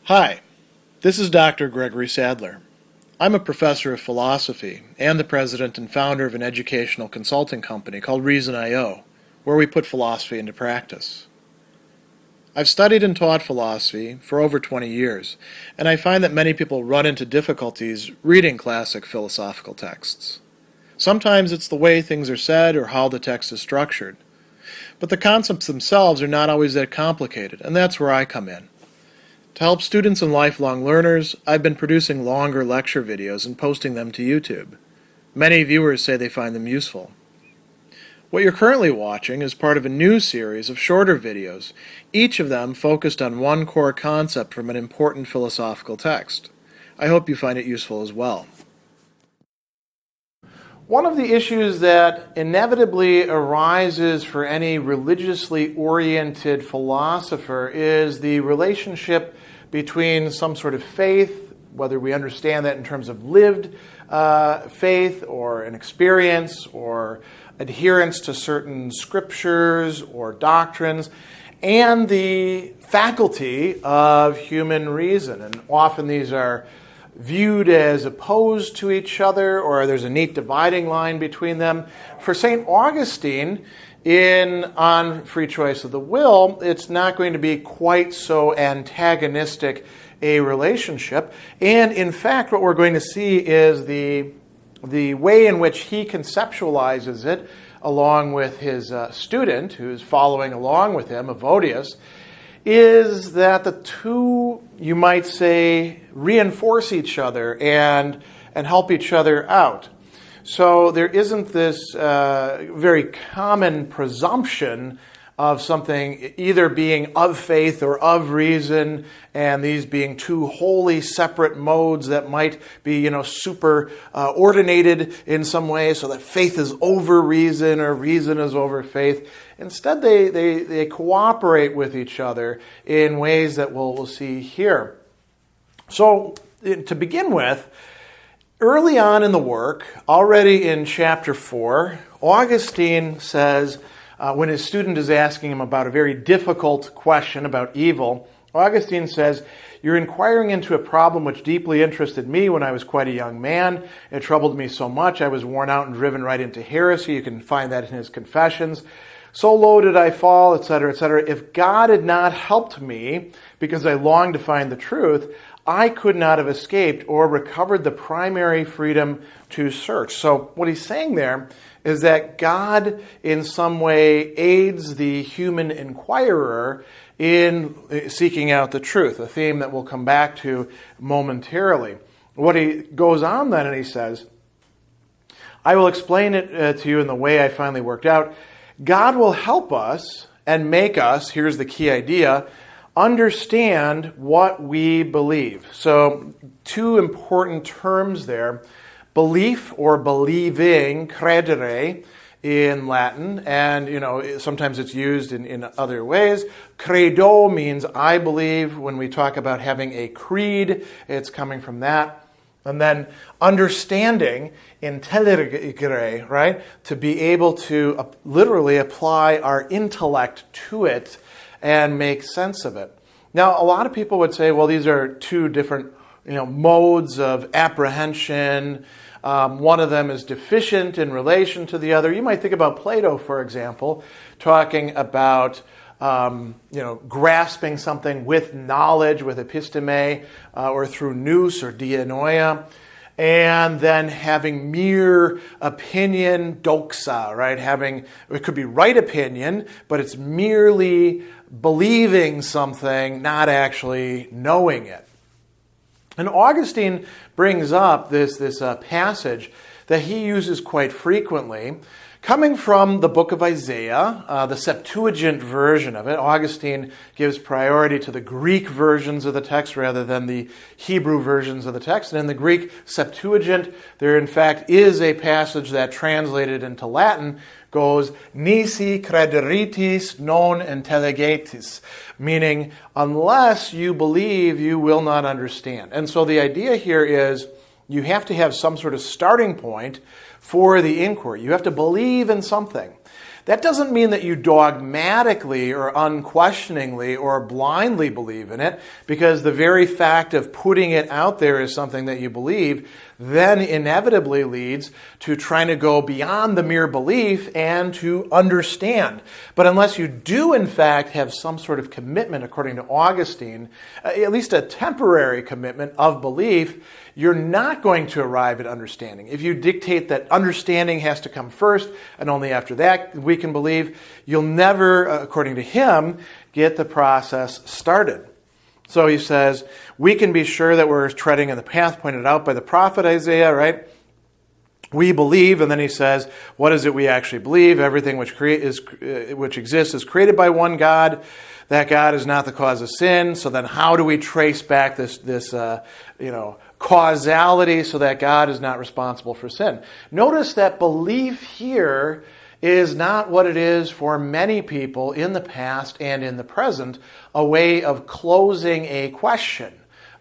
Hi, this is Dr. Gregory Sadler. I'm a professor of philosophy and the president and founder of an educational consulting company called Reason.io, where we put philosophy into practice. I've studied and taught philosophy for over 20 years, and I find that many people run into difficulties reading classic philosophical texts. Sometimes it's the way things are said or how the text is structured. But the concepts themselves are not always that complicated, and that's where I come in. To help students and lifelong learners, I've been producing longer lecture videos and posting them to YouTube. Many viewers say they find them useful. What you're currently watching is part of a new series of shorter videos, each of them focused on one core concept from an important philosophical text. I hope you find it useful as well. One of the issues that inevitably arises for any religiously oriented philosopher is the relationship between some sort of faith, whether we understand that in terms of lived faith or an experience or adherence to certain scriptures or doctrines, and the faculty of human reason. And often these are viewed as opposed to each other, or there's a neat dividing line between them. For St. Augustine, on free choice of the will, it's not going to be quite so antagonistic a relationship. And in fact, what we're going to see is the way in which he conceptualizes it, along with his student, who's following along with him, Evodius, is that the two, you might say, reinforce each other and help each other out. So there isn't this very common presumption of something either being of faith or of reason, and these being two wholly separate modes that might be, super ordinated in some way, so that faith is over reason or reason is over faith. Instead, they cooperate with each other in ways that we'll see here. So, to begin with, early on in the work, already in chapter 4, Augustine says, when his student is asking him about a very difficult question about evil, Augustine says, "You're inquiring into a problem which deeply interested me when I was quite a young man. It troubled me so much I was worn out and driven right into heresy." You can find that in his Confessions. "So low did I fall, etc., etc. If God had not helped me, because I longed to find the truth, I could not have escaped or recovered the primary freedom to search." So what he's saying there is that God in some way aids the human inquirer in seeking out the truth, a theme that we'll come back to momentarily. What he goes on then and he says, "I will explain it to you in the way I finally worked out. God will help us and make us," here's the key idea, "understand what we believe." So two important terms there. Belief or believing, credere in Latin, and sometimes it's used in other ways. Credo means I believe. When we talk about having a creed, it's coming from that. And then understanding, intelligere, right? To be able to literally apply our intellect to it and make sense of it. Now, a lot of people would say, well, these are two different modes of apprehension. One of them is deficient in relation to the other. You might think about Plato, for example, talking about grasping something with knowledge, with episteme, or through nous or dianoia, and then having mere opinion, doxa, right? It could be right opinion, but it's merely believing something, not actually knowing it. And Augustine brings up this passage that he uses quite frequently, coming from the book of Isaiah, the Septuagint version of it. Augustine gives priority to the Greek versions of the text rather than the Hebrew versions of the text. And in the Greek Septuagint, there in fact is a passage that translated into Latin goes, "Nisi crederitis non intelligetis," meaning, unless you believe, you will not understand. And so the idea here is you have to have some sort of starting point for the inquiry. You have to believe in something. That doesn't mean that you dogmatically or unquestioningly or blindly believe in it, because the very fact of putting it out there as something that you believe then inevitably leads to trying to go beyond the mere belief and to understand. But unless you do, in fact, have some sort of commitment, according to Augustine, at least a temporary commitment of belief, you're not going to arrive at understanding. If you dictate that understanding has to come first, and only after that we can believe, you'll never, according to him, get the process started. So he says, we can be sure that we're treading in the path pointed out by the prophet Isaiah, right? We believe, and then he says, what is it we actually believe? Everything which exists is created by one God. That God is not the cause of sin. So then how do we trace back this causality so that God is not responsible for sin? Notice that belief here is not what it is for many people in the past and in the present, a way of closing a question,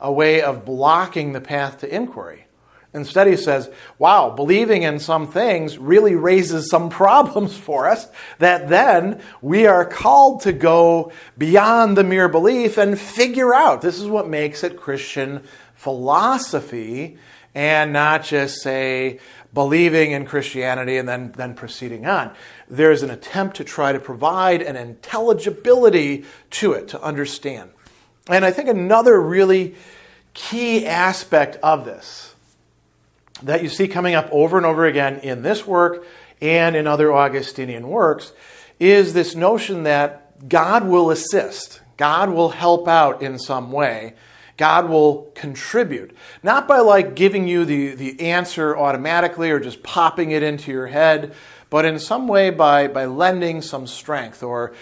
a way of blocking the path to inquiry. Instead, he says, wow, believing in some things really raises some problems for us that then we are called to go beyond the mere belief and figure out. This is what makes it Christian philosophy and not just, say, believing in Christianity and then proceeding on. There's an attempt to try to provide an intelligibility to it, to understand. And I think another really key aspect of this that you see coming up over and over again in this work and in other Augustinian works is this notion that God will assist, God will help out in some way, God will contribute. Not by giving you the answer automatically or just popping it into your head, but in some way by lending some strength or,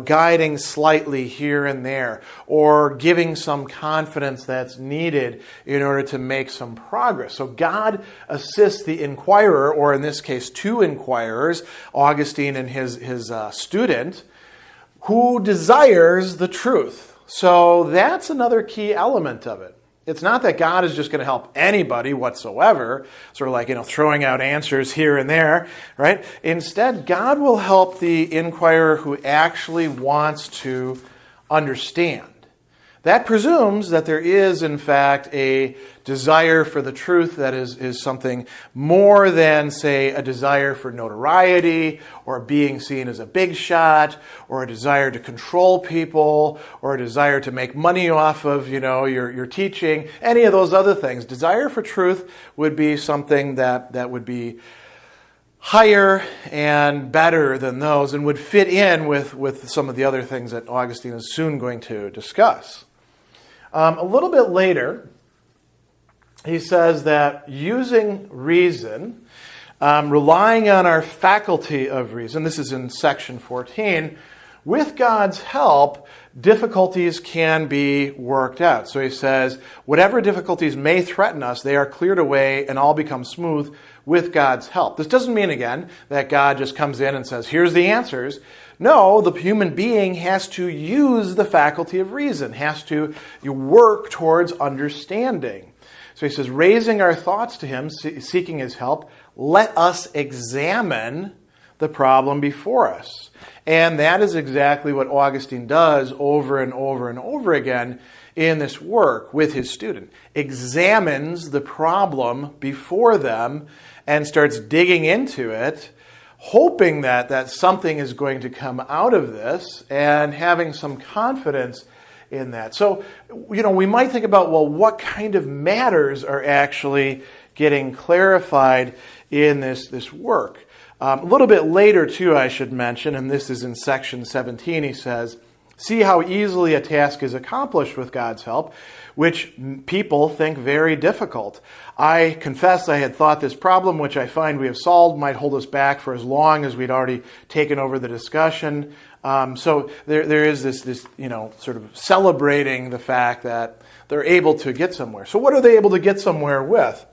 guiding slightly here and there or giving some confidence that's needed in order to make some progress. So God assists the inquirer, or in this case, two inquirers, Augustine and his student, who desires the truth. So that's another key element of it. It's not that God is just going to help anybody whatsoever, sort of throwing out answers here and there, right? Instead, God will help the inquirer who actually wants to understand. That presumes that there is, in fact, a desire for the truth that is something more than, say, a desire for notoriety or being seen as a big shot or a desire to control people or a desire to make money off of, your teaching, any of those other things. Desire for truth would be something that would be higher and better than those and would fit in with some of the other things that Augustine is soon going to discuss. A little bit later, he says that using reason, relying on our faculty of reason, this is in section 14, with God's help, difficulties can be worked out. So he says, whatever difficulties may threaten us, they are cleared away and all become smooth with God's help. This doesn't mean, again, that God just comes in and says, here's the answers. No, the human being has to use the faculty of reason, has to work towards understanding. So he says, raising our thoughts to him, seeking his help, let us examine the problem before us. And that is exactly what Augustine does over and over and over again in this work with his student. Examines the problem before them and starts digging into it, hoping that something is going to come out of this and having some confidence in that. So, we might think about, what kind of matters are actually getting clarified in this work? A little bit later, too, I should mention, and this is in section 17, he says, see how easily a task is accomplished with God's help, which people think very difficult. I confess I had thought this problem, which I find we have solved, might hold us back for as long as we'd already taken over the discussion. So there is this sort of celebrating the fact that they're able to get somewhere. So what are they able to get somewhere with?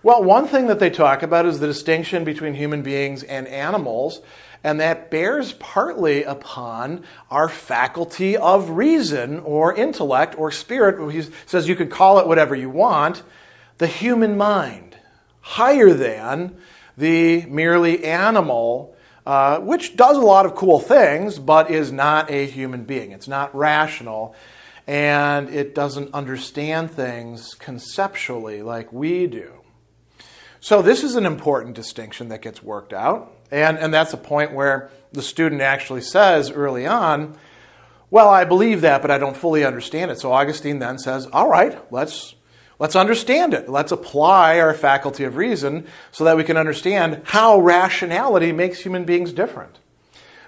Well, one thing that they talk about is the distinction between human beings and animals, and that bears partly upon our faculty of reason or intellect or spirit. He says you could call it whatever you want, the human mind, higher than the merely animal which does a lot of cool things, but is not a human being. It's not rational, and it doesn't understand things conceptually like we do. So this is an important distinction that gets worked out, and that's a point where the student actually says early on, well, I believe that, but I don't fully understand it. So Augustine then says, all right, let's understand it. Let's apply our faculty of reason so that we can understand how rationality makes human beings different.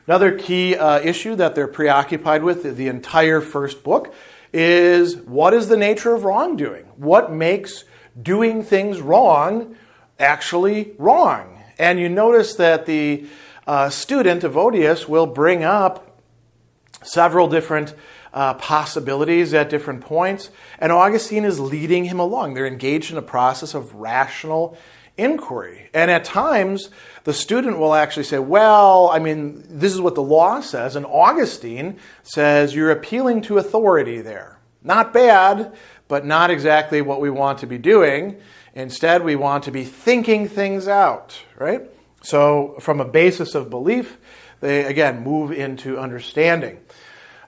Another key issue that they're preoccupied with, the entire first book, is what is the nature of wrongdoing? What makes doing things wrong actually wrong? And you notice that the student, Evodius, will bring up several different possibilities at different points, and Augustine is leading him along. They're engaged in a process of rational inquiry. And at times, the student will actually say, well, I mean, this is what the law says, and Augustine says you're appealing to authority there. Not bad, but not exactly what we want to be doing. Instead, we want to be thinking things out, right? So from a basis of belief, they, again, move into understanding.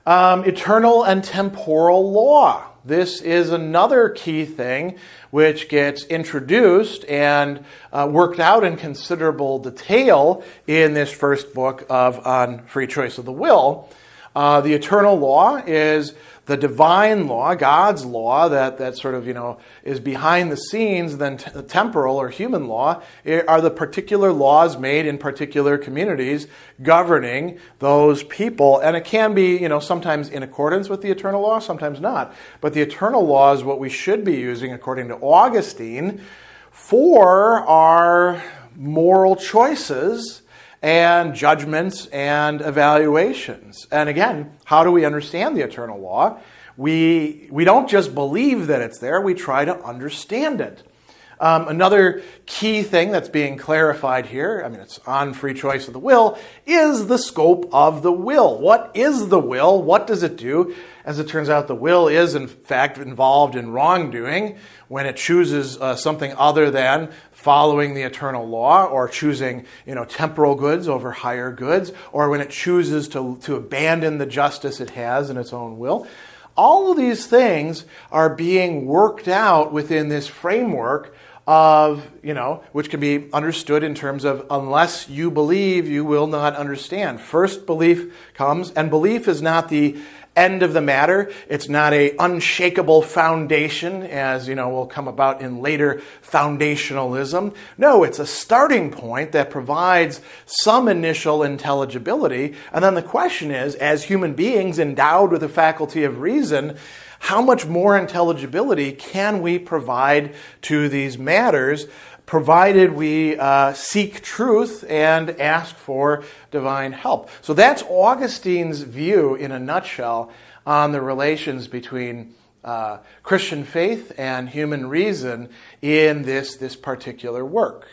Eternal and temporal law. This is another key thing which gets introduced and worked out in considerable detail in this first book of On Free Choice of the Will. The eternal law is the divine law, God's law, that sort of, is behind the scenes. Then the temporal or human law are the particular laws made in particular communities governing those people. And it can be, sometimes in accordance with the eternal law, sometimes not. But the eternal law is what we should be using, according to Augustine, for our moral choices and judgments and evaluations. And again, how do we understand the eternal law? We don't just believe that it's there, we try to understand it. Another key thing that's being clarified here, it's on free choice of the will, is the scope of the will. What is the will? What does it do? As it turns out, the will is, in fact, involved in wrongdoing when it chooses something other than following the eternal law, or choosing, temporal goods over higher goods, or when it chooses to abandon the justice it has in its own will. All of these things are being worked out within this framework of, which can be understood in terms of unless you believe, you will not understand. First, belief comes, and belief is not the end of the matter. It's not a unshakable foundation, as will come about in later foundationalism. No, it's a starting point that provides some initial intelligibility. And then the question is, as human beings endowed with the faculty of reason, how much more intelligibility can we provide to these matters, provided we seek truth and ask for divine help? So that's Augustine's view in a nutshell on the relations between Christian faith and human reason in this particular work.